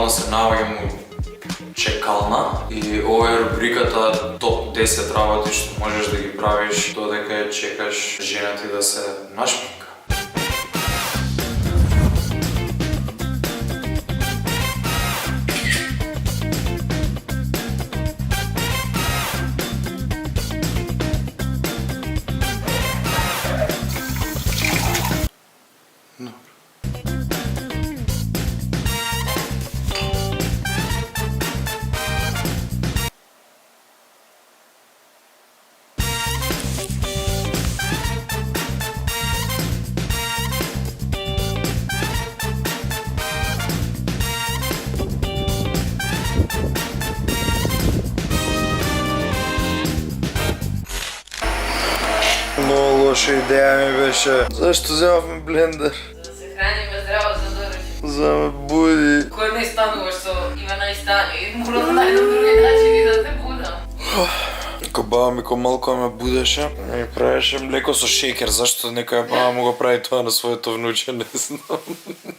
буквално се наоѓам у чекална и ова е рубриката топ 10 работи што можеш да ги правиш додека ја чекаш жена ти да се нашминка. Много лоша идея ми беше. Защо вземахме блендер? Да се храниме здраво за да речи. За да ме буди. Кој не стануваш со Ивана и Стани, мора да најдам други начини да те будам. Ко баба ми ко малко ме будеше, ми правеше млеко со шекер. Зашто некоја баба му го прави тоа на своето внуче, не знам.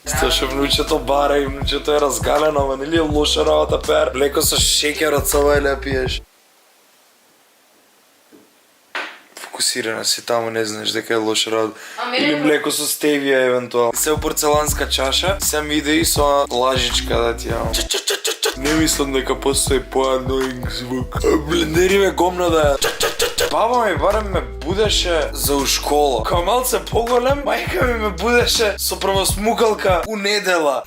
Сташе внучето бара и внучето е разгалено, ама нели е лоша работа пер. Млеко со шекер од цела или ја пиеш. Фокусирана си таму, не знаеш дека е лоша работа. Или млеко со стевија евентуално. Се у порцеланска чаша, се ми иде и со лажичка да ти јавам. Не мислам дека постои по-annoying звук. Блендери ме гомна да ја. Баба ми барем ме будеше за у школа. Као малце поголем, мајка ми ме будеше со правосмукалка у недела.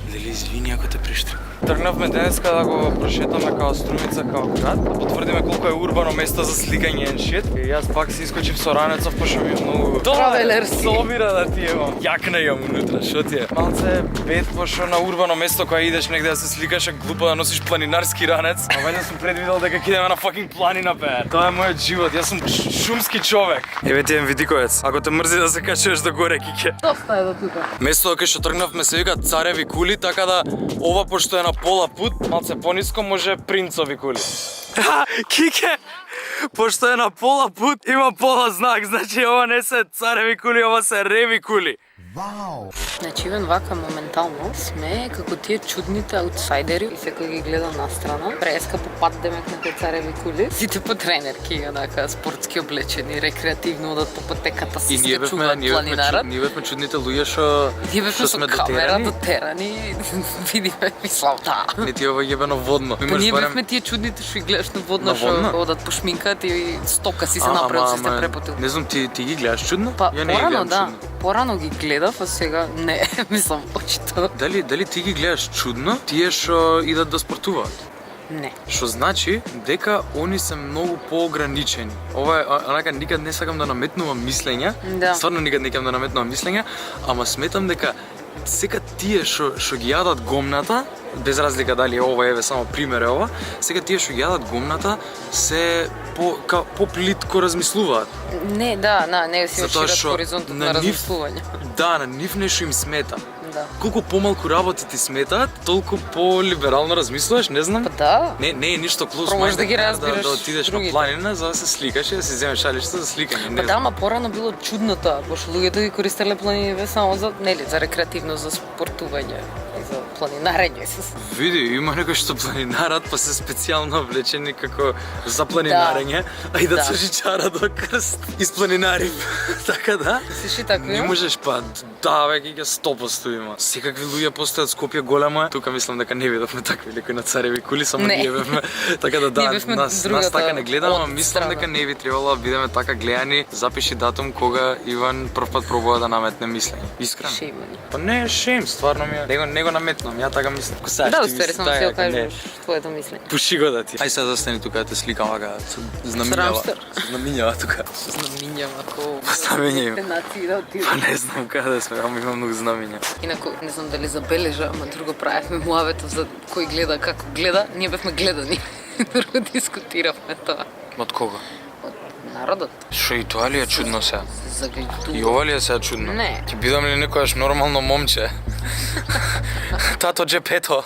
Дали извини ако те приштрикам? Тргнавме денеска да го прошетаме као Струмица, као град, да потврдиме колко е урбано место за сликање and shit. И јас пак се искочив со ранецов, пошто ми е многу... Травелерски. Собира да ти имам. Јакна имам унутра, шо ти е? Малце бед, пошто на урбано место кога идеш негде да се сликаш, е глупо да носиш планинарски ранец. А вајде сум предвидел дека ќе идеме на fucking планина, бе. Тоа е мојот живот, јас сум шумски човек. Еве ти еден видиковец. Ако те мрзи да се качуваш до горе, кике. Доста е до тука. Место кај што тргнавме се вика Цареви кули, така да ова пошто е на пола пут, малце пониско може Принцови кули. Кике! Пошто е на пола пут, има пола знак, значи ова не се Цареви кули, ова се Реви кули. Значи, Иван, вака моментално сме како тие чудните аутсайдери и секој ги гледа настрана. Преска по пат демек на тие Цареви кули. Сите по тренерки, онака спортски облечени, рекреативно одат по патеката, се скачуваат планинарат. Ние бевме чудните луѓе што сме камера дотерани. Видиме, мислам, да. Не ти ова јебено водно. Па ние бевме тие чудните што ги гледаш на водно, што одат по шминкат и стока си се направат, се сте препотил. Не знам, ти ги гледаш чудно? Па, порано, да. Порано ги гледав, а сега не, мислам, очито. Дали ти ги гледаш чудно, тие што идат да спортуваат? Не. Што значи дека они се многу поограничени. Ова е, онака, никад не сакам да наметнувам мислења. Да. Стварно никад не сакам да наметнувам мислења, ама сметам дека сега тие што ги јадат гомната, без разлика дали ова еве само пример е ова, сега тие што ги јадат гомната се поплитко размислуваат. Не, да, не си шират хоризонтот на размислување. Да, на нив нешто им смета. Да. Колку помалку работи ти сметаат, толку по-либерално размислуваш, не знам. Па да. Не е ништо клус, можеш да ги разбираш да отидеш другите. на планина за да се сликаш и да си земеш шалишта за сликање. Па да, ама порано било чудно тоа, пошто луѓето ги користеле планините само за, нели, за рекреативно, за спортување и за планинарење. Види, има некои што планинарат, па се специјално облечени како за планинарење, а и да цужичара до крст. Испланинарив. Така да. Сиши такви? Не можеш па, да, веќе ќе 100% има. Секакви луѓе постојат, Скопје големо е. Тука мислам дека не видовме такви некои на Цареви кули, само ние бевме. Така да, нас така не гледам, ама мислам дека не би требало да бидеме така гледани. Запиши датум кога Иван прв пат пробува да наметне мислење. Искрено. Шеймани. Па не е шейм, стварно ми е. Не го наметнам, ја така мислам. Да, уствари само си го кажеш твоето мислење. Пуши го да ти. Ај сега застани тука да те сликам вака, знамињава. Знамињава тука. Знамињава ко... Знамињава. Нации да отидат. Па не знам каде сме, ама имам многу знамиња. Инаку, не знам дали забележа, ама друго правевме муавето за кој гледа, како гледа. Ние бевме гледани. Друго дискутиравме тоа. Од кого? Од народот. Шо и тоа ли е чудно сега? Загледува. И ова ли е сега чудно? Не. Ќе бидам ли некојаш нормално момче? Тато джепето.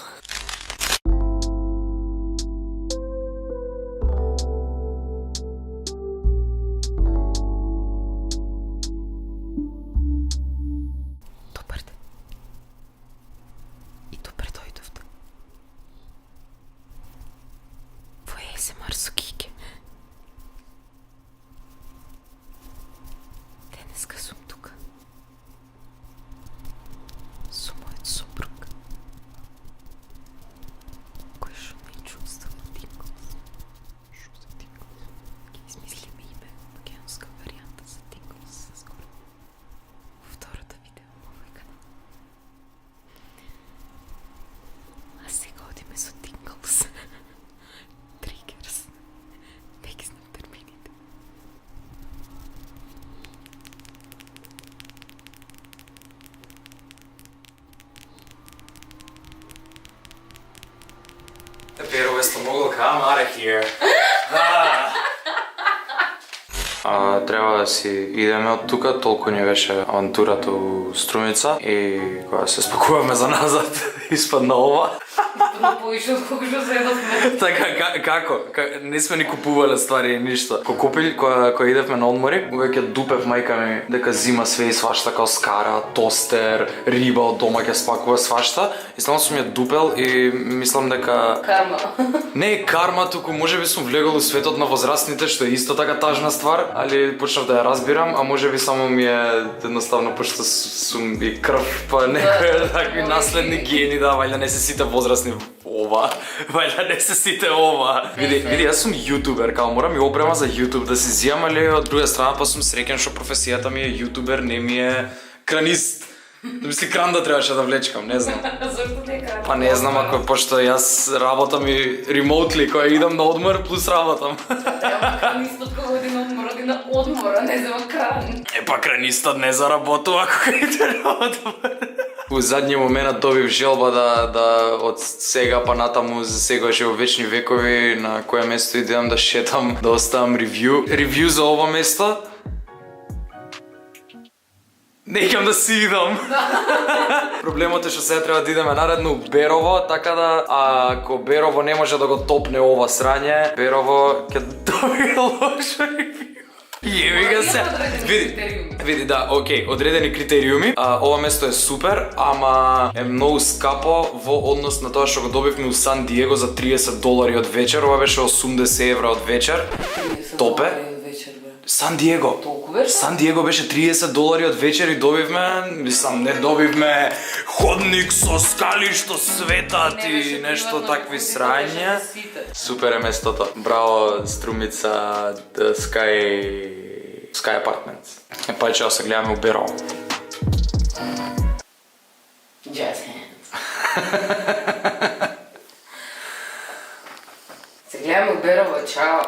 ASMR со Кике. Денеска сум тука. Со мојот сопруг. Кој шо не чувствува Тинглс. Шо за Тинглс? Ке измислиме име, македонска варијанта за Тинглс за скоро. Второто видео на овој канал. А сега одиме со Тинглс. Тригерс. Не ги знам термините. Pero esto mogul come out of here. Треба да си идеме од тука, толку ни беше авантурата у Струмица и кога се спакуваме за назад, испадна ова. Но повише од колку што седовме. Така, како? Не сме ни купувале ствари ништо. Кога идевме на одмори, веќе дупев мајка ми дека зима све и свашта, као скара, тостер, риба од дома ќе спакува свашта. И само сум ја дупел и мислам дека... Карма. Не е карма, туку можеби сум влегол у светот на возрастните, што е исто така тажна ствар, али почнав да ја разбирам, а можеби само ми е едноставно пошто сум и крв, па некои такви наследни гени, да, вајда не се сите возрастни ова, вајда не се сите ова. Види, јас сум јутубер, као морам и опрема за јутуб да си зијам, али од друга страна па сум среќен што професијата ми е јутубер, не ми е кранист. Мисли кран да требаше да влечкам, не знам. Зошто не е кран? Па не знам, ако пошто јас работам и ремоутли, кога идам на одмор плюс работам. Треба кранистот кога оди на одмор, а не зема кран. Па кранистот не заработува ако иде на одмор. У задниот момент добив желба да од сега па натаму за сегаш во вечни векови на кое место идам да шетам, да оставам ревју. Ревју за ова место. Не икам да си идам. Проблемот е што сега треба да идеме наредно у Берово, така да ако Берово не може да го топне ова срање, Берово ќе добие лошо ревју. Јеби га се. Види, да, окей, одредени критериуми. Ова место е супер, ама е многу скапо во однос на тоа што го добивме у Сан Диего за $30 од вечер. Ова беше 80 евра од вечер. Топе. Сан Диего. Толку беше? Сан Диего беше $30 од вечер и добивме, мислам, не добивме ходник со скали што светат и нешто такви срања. Супер е местото. Браво, Струмица, the Sky Apartments. Па ќе се гледаме у Берово. Jazz hands. Се гледаме у Берово, чао.